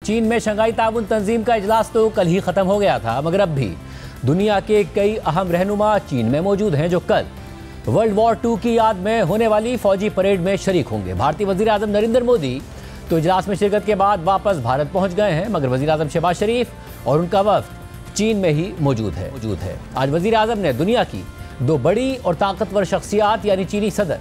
चीन में शंघाई ताउन तंजीम का इजलास तो कल ही खत्म हो गया था, मगर अब भी दुनिया के कई अहम रहनुमा चीन में मौजूद हैं जो कल वर्ल्ड वॉर 2 की याद में होने वाली फौजी परेड में शरीक होंगे। भारतीय वज़ीर आज़म नरेंद्र मोदी तो इजलास में शिरकत के बाद वापस भारत पहुंच गए हैं, मगर वज़ीर आज़म शहबाज शरीफ और उनका वफ्द चीन में ही मौजूद है। आज वज़ीर आज़म ने दुनिया की दो बड़ी और ताकतवर शख्सियात यानी चीनी सदर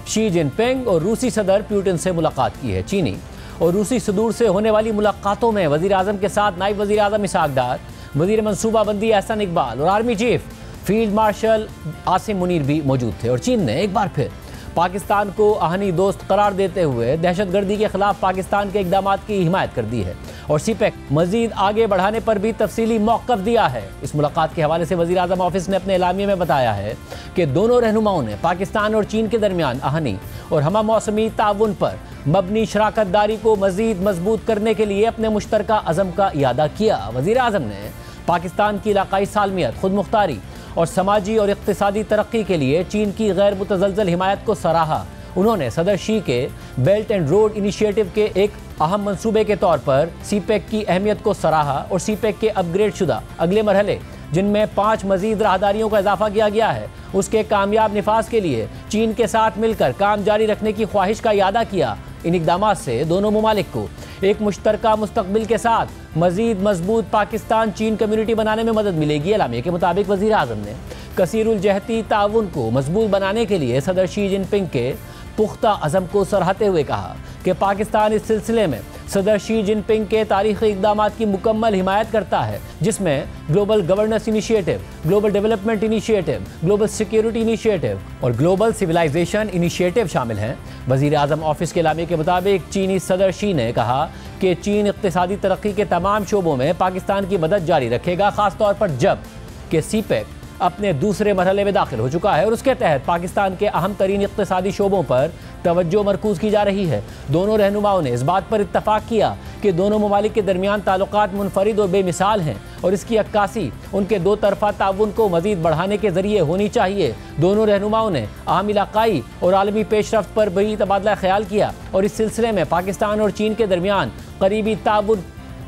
शी जिनपिंग और रूसी सदर पुतिन से मुलाकात की है। चीनी और रूसी सदूर से होने वाली मुलाकातों में वज़ीर आज़म के साथ नायब वज़ीर आज़म इसहाक डार, वज़ीर मनसूबाबंदी एहसन इकबाल और army chief field marshal Asim Munir भी मौजूद थे। और चीन ने एक बार फिर पाकिस्तान को आहनी दोस्त करार देते हुए दहशतगर्दी के खिलाफ पाकिस्तान के इक़दामात की हिमायत कर दी है और सीपेक मजीद आगे बढ़ाने पर भी तफसीली मौक़िफ़ दिया है। इस मुलाकात के हवाले से वज़ीर आज़म ऑफिस ने अपने एलामिये में बताया है कि दोनों रहनुमाओं ने पाकिस्तान और चीन के दरमियान आहनी और हमा मौसमी ताउन पर मबनी शराकतदारी को मज़ीद मजबूत करने के लिए अपने मुश्तरका अज़म का इयादा किया। वज़ीर आज़म ने पाकिस्तान की इलाकाई सालमियत, खुद मुख्तारी और समाजी और इक़्तिसादी तरक्की के लिए चीन की गैर मुतज़लज़ल हिमायत को सराहा। उन्होंने सदर शी के बेल्ट एंड रोड इनिशिएटिव के एक अहम मंसूबे के तौर पर सीपेक की अहमियत को सराहा और सीपेक के अपग्रेड शुदा अगले मरहले, जिनमें 5 मज़ीद राहदारियों का इजाफा किया गया है, उसके कामयाब निफाज के लिए चीन के साथ मिलकर काम जारी रखने की ख्वाहिश का इयादा किया। इन इक़दामात से दोनों ममालिक को एक मुश्तरका मुस्तक़बिल के साथ मज़ीद मजबूत पाकिस्तान चीन कम्युनिटी बनाने में मदद मिलेगी। एलामिया के मुताबिक वज़ीर आज़म ने कसीरुल जहती ताउन को मजबूत बनाने के लिए सदर शी जिनपिंग के पुख्ता अज़म को सराहते हुए कहा कि पाकिस्तान इस सिलसिले में सदर शी जिनपिंग के तारीख़ी इक़दामात की मुकम्मल हिमायत करता है, जिसमें global governance initiative, global development initiative, global security initiative और ग्लोबल सिविलाइजेशन इनिशिएटिव शामिल हैं। वज़ीर आज़म ऑफिस के एलामिये के मुताबिक चीनी सदर शी ने कहा कि चीन इक़्तिसादी तरक्की के तमाम शोबों में पाकिस्तान की मदद जारी रखेगा, ख़ास तौर पर जब कि सीपेक अपने दूसरे मरहले में दाखिल हो चुका है और उसके तहत पाकिस्तान के अहम तरीन इक़्तिसादी शोबों पर तवज्जो मरकूज़ की जा रही है। दोनों रहनुमाओं ने इस बात पर इत्तफ़ाक़ किया कि दोनों ममालिक के दरमियान ताल्लुक़ात मुनफ़रिद और बेमिसाल हैं और इसकी अक्कासी उनके दो तरफ़ा ताउन को मज़ीद बढ़ाने के ज़रिए होनी चाहिए। दोनों रहनुमाओं ने अहम इलाक़ाई और आलमी पेशरफ्त पर भी तबादला ख्याल किया और इस सिलसिले में पाकिस्तान और चीन के दरमियान करीबी ताउन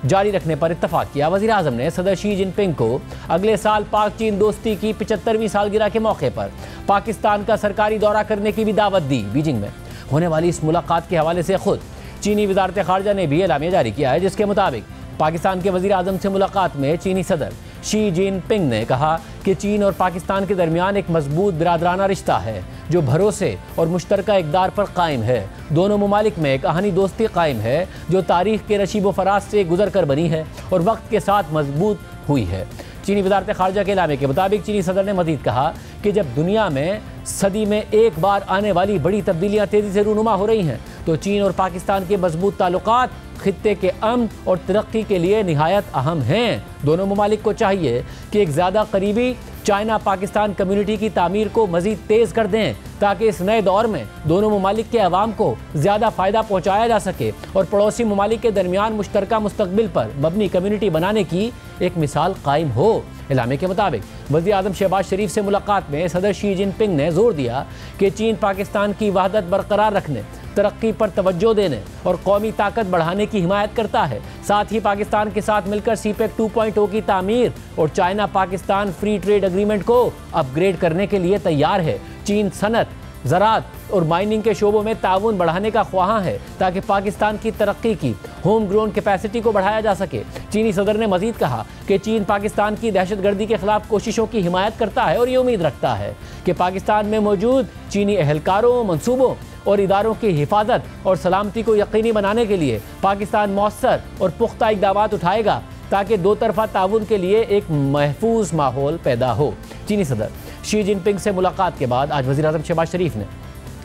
जारी रखने पर इत्तफाक किया। वज़ीर आज़म ने सदर शी जिनपिंग को अगले साल पाक चीन दोस्ती की 75वीं सालगिरह के मौके पर पाकिस्तान का सरकारी दौरा करने की भी दावत दी। बीजिंग में होने वाली इस मुलाकात के हवाले से खुद चीनी वज़ारत ख़ारजा ने भी एलामिया जारी किया है, जिसके मुताबिक पाकिस्तान के वज़ीर आज़म से मुलाकात में चीनी सदर शी जिनपिंग ने कहा कि चीन और पाकिस्तान के दरमियान एक मजबूत बिरादराना रिश्ता है जो भरोसे और मुश्तरका इक़दार पर कायम है। दोनों ममालिक में एक आहनी दोस्ती कायम है जो तारीख़ के नशीब व फराज से गुजर कर बनी है और वक्त के साथ मजबूत हुई है। चीनी वज़ारत ख़ारजा के एलामे के मुताबिक चीनी सदर ने मज़ीद कहा कि जब दुनिया में सदी में एक बार आने वाली बड़ी तब्दीलियाँ तेज़ी से रूनुमा हो रही हैं, तो चीन और पाकिस्तान के मजबूत ताल्लुकात खित्ते के अमन और तरक्की के लिए निहायत अहम हैं। दोनों ममालिक को चाहिए कि एक ज़्यादा करीबी चाइना पाकिस्तान कम्युनिटी की तामीर को मज़ीद तेज़ कर दें ताकि इस नए दौर में दोनों ममालिक के अवाम को ज़्यादा फ़ायदा पहुँचाया जा सके और पड़ोसी ममालिक के दरमियान मुश्तरका मुस्तक़बिल पर मबनी कम्युनिटी बनाने की एक मिसाल कायम हो। एलामे के मुताबिक वज़ीर आज़म शहबाज शरीफ से मुलाकात में सदर शी जिनपिंग ने जोर दिया कि चीन पाकिस्तान की वहदत बरकरार रखने, तरक्की पर तवज्जो देने और कौमी ताकत बढ़ाने की हिमायत करता है। साथ ही पाकिस्तान के साथ मिलकर सीपेक 2.0 की तामीर और China Pakistan free trade agreement को अपग्रेड करने के लिए तैयार है। चीन सनत, ज़राअत और माइनिंग के शोबों में ताउन बढ़ाने का ख्वाहां है ताकि पाकिस्तान की तरक्की की होम ग्रोन कैपेसिटी को बढ़ाया जा सके। चीनी सदर ने मजीद कहा कि चीन पाकिस्तान की दहशतगर्दी के खिलाफ कोशिशों की हिमायत करता है और ये उम्मीद रखता है कि पाकिस्तान में मौजूद चीनी एहलकारों, मनसूबों और इदारों की हिफाजत और सलामती को यकीनी बनाने के लिए पाकिस्तान मौसर और पुख्ता इक़दामात उठाएगा ताकि दो तरफ़ा ताउन के लिए एक महफूज माहौल पैदा हो। चीनी सदर शी जिनपिंग से मुलाकात के बाद आज वज़ीर आज़म शहबाज शरीफ ने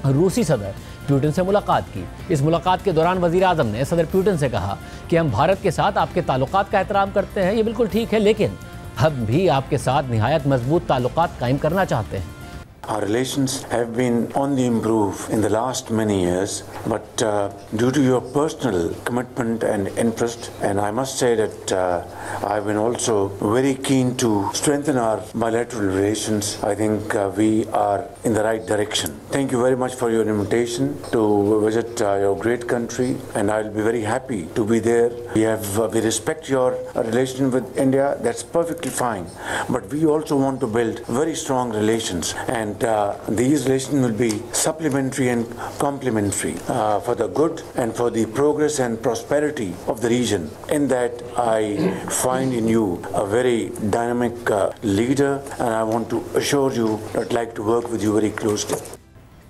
रूसी सदर पुतिन से मुलाकात की। इस मुलाकात के दौरान वज़ीर आज़म ने सदर पुतिन से कहा कि हम भारत के साथ आपके ताल्लुकात का एहतराम करते हैं, ये बिल्कुल ठीक है, लेकिन हम भी आपके साथ निहायत मजबूत ताल्लुकात कायम करना चाहते हैं। Our relations have been on the improve in the last many years, but due to your personal commitment and interest, and I must say that I've been also very keen to strengthen our bilateral relations. I think we are in the right direction. Thank you very much for your invitation to visit your great country, and I'll be very happy to be there. We respect your relation with India. That's perfectly fine, but we also want to build very strong relations, and these relations will be supplementary and complementary for the good and for the progress and prosperity of the region. In that, I find in you a very dynamic leader, and I want to assure you that I'd like to work with you very closely.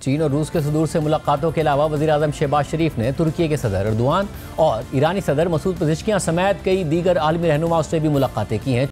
चीन और रूस के सदूर से मुलाकातों के अलावा वज़ीर-ए-आज़म शहबाज शरीफ ने तुर्की के सदर एर्दोआन और ईरानी सदर मसूद पेज़ेश्कियान समेत कई दीगर आलमी रहनुमाओं से भी मुलाकातें की हैं।